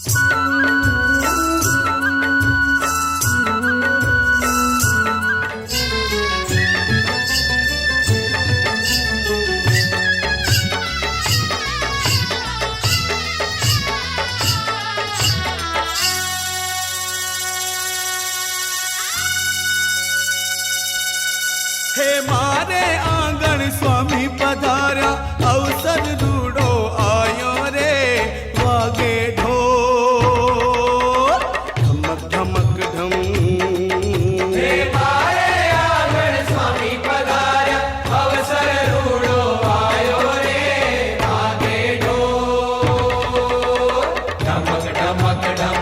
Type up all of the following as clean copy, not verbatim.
हे मारे आंगण स्वामी पधार्या, अवसर रूडो आयो रे, वागे ढोल धमक धमक धम। हे मारे आंगण स्वामी पधार्या, अवसर रूडो आयो रे, वागे ढोल धमक धमक धम।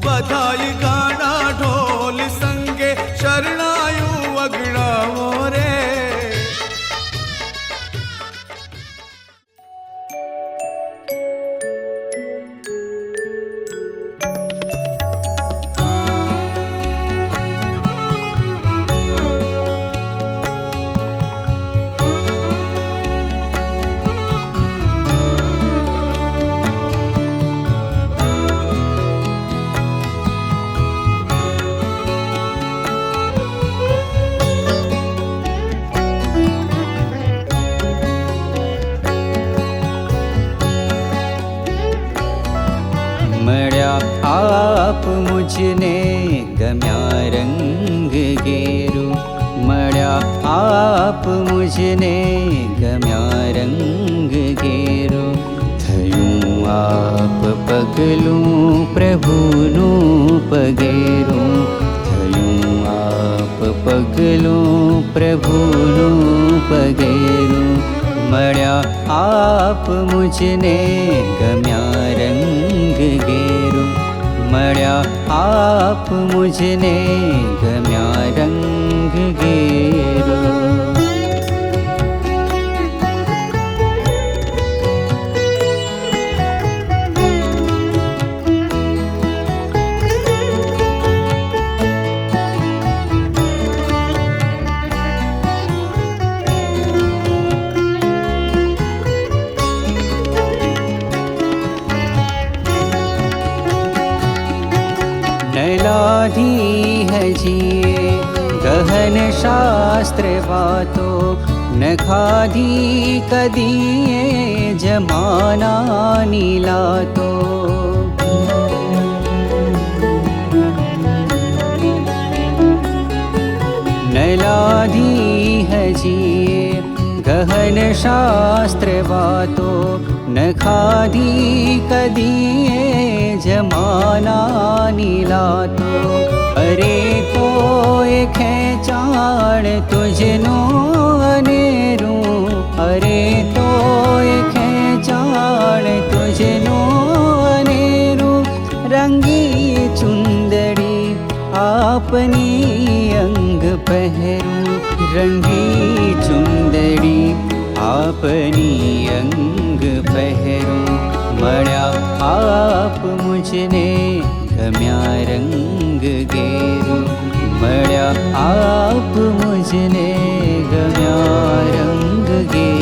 बधाई गाना ढोल संगे, शरणायु अगड़ाओ रे। મળ્યા આપ મુझને ગમ્યા રંગ ઘેરું, મળ્યા આપ મુझને ગમ્યા રંગ ઘેરું, થયું આપ પગલું પ્રભુનું પગેરું, થયું આપ પગલું પ્રભુનું પગેરું, મળ્યા આપ મુझને ગમ્યા રંગ ઘેરું, મળ્યા આપ મુझને ગમ્યા રંગ ઘેરું. नैलाधी है जिए गहन शास्त्र बातो, न खाधी कदिए जमाना नीलातो। नैलाधी है जिए गहन शास्त्र बातो, न खाधी कदिए जमाना नीलातो। अरे तो ये खेचाण तुझनो अनेरू, अरे तो ये खेचाण तुझनो अनेरू, रंगी चुंदड़ी आपनी अंग पहरू, रंगी चुंदड़ी आपनी अंग पहरू, મળ્યા આપ મુझને ગમ્યા રંગ ઘેરું, મળ્યા આપ મુझને ગમ્યા રંગ ઘેરું.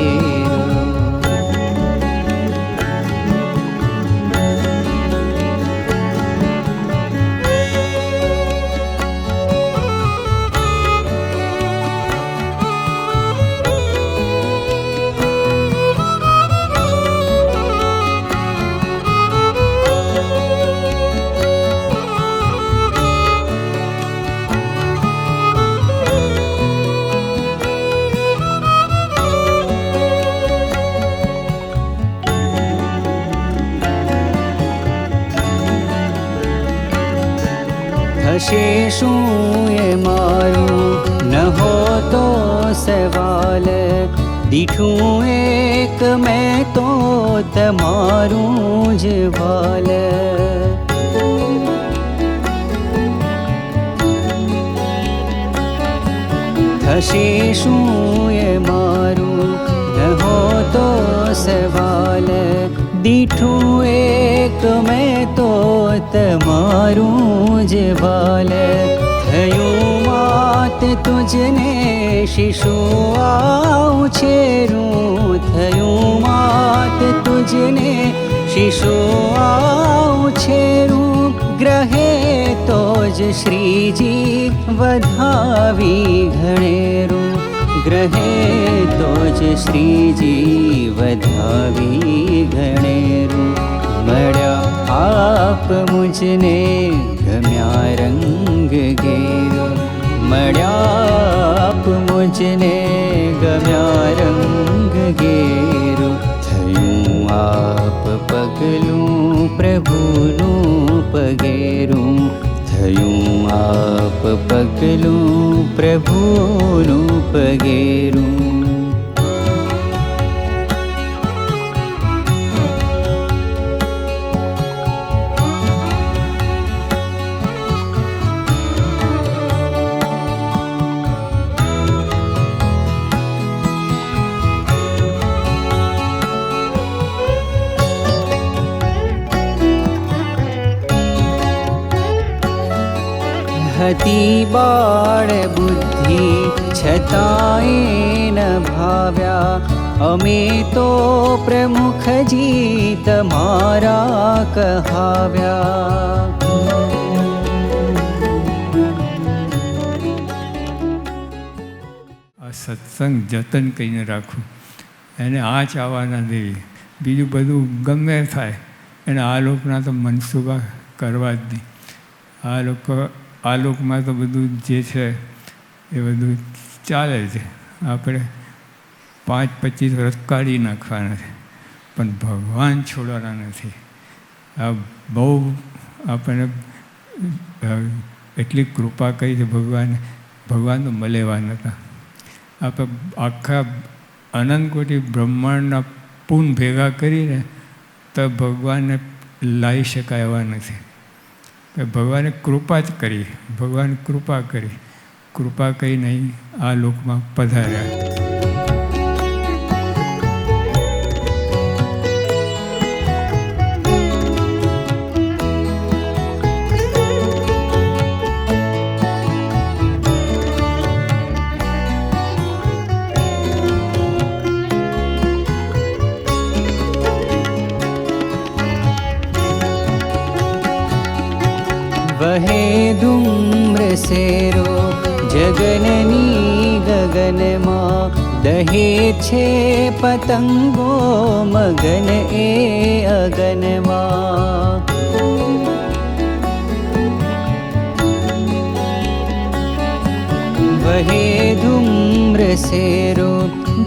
થશે શું એ મારું ન હોતો સવાલ, દીઠું એક મેં તો તમારું જ વાલ. થશે શું એ મારું ન હોતો સવાલ, દીઠું એક મેં તો તમારું જ વાલ. થયું માત તુજને શિશુ આવું છેરું, થયું માત તુજને શિશુ આઉછેરું ગ્રહે તો જ શ્રીજી વધાવી ઘણેરું, ગ્રહે તો જ શ્રીજી વધાવી ઘણેરું. મળ્યા આપ મુજને ગમ્યા રંગ ઘેરો, મળ્યા આપ મુજને ગમ્યા રંગ ઘેરો. થયું આપ પગલું પ્રભુનું પગેરું, થયું આપ પગલું પ્રભુનું પગેરું. હતી બાળ બુદ્ધિ છતાંય ન ભાવ્યા, અમે તો પ્રમુખજી તમારા કહાવ્યા. આ સત્સંગ જતન કરીને રાખવું, એને આ ચાવવાના દેવી, બીજું બધું ગમે થાય એને આ લોકના તો મનસુબા કરવા જ નહીં. આ લોકો આ લોકમાં તો બધું જે છે એ બધું ચાલે છે, આપણે 5-25 વર્ષ કાઢી નાખવાના છે, પણ ભગવાન છોડવાના નથી. આ બહુ આપણને એટલી કૃપા કરી છે ભગવાને. ભગવાન તો મળેવા નહોતા, આપણે આખા અનંત કોટી બ્રહ્માંડના પૂન ભેગા કરીને તો ભગવાનને લાવી શકાય એવા નથી. ભગવાને કૃપા જ કરી, ભગવાન કૃપા કરી, કૃપા કરીને અહીં આ લોકમાં પધાર્યા. વહે ધૂમ્ર સેરો જગનની ગગનમાં, દહે છે પતંગો મગન એ અગનમાં. વહે ધૂમ્ર સેરો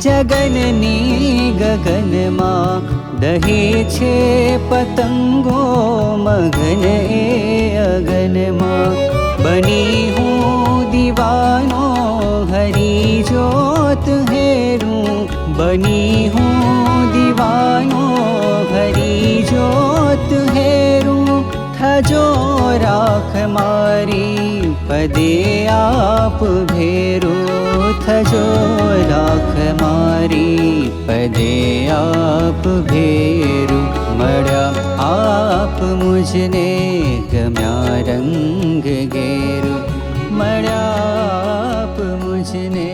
જગનની ગગનમાં, દહે છે પતંગો મગન એ અગનમાં. બની હું દીવાનો હરી જોત હેરું, બની હું દીવાનો હરી જોત હેરું. થજો રાખ મારી પદે આપ ભેરું, થજો રાખ મારી પદે આપ ભેરું. મળ્યા આપ મુજને ગમ્યા રંગ ઘેરું, મળ્યા આપ મુજને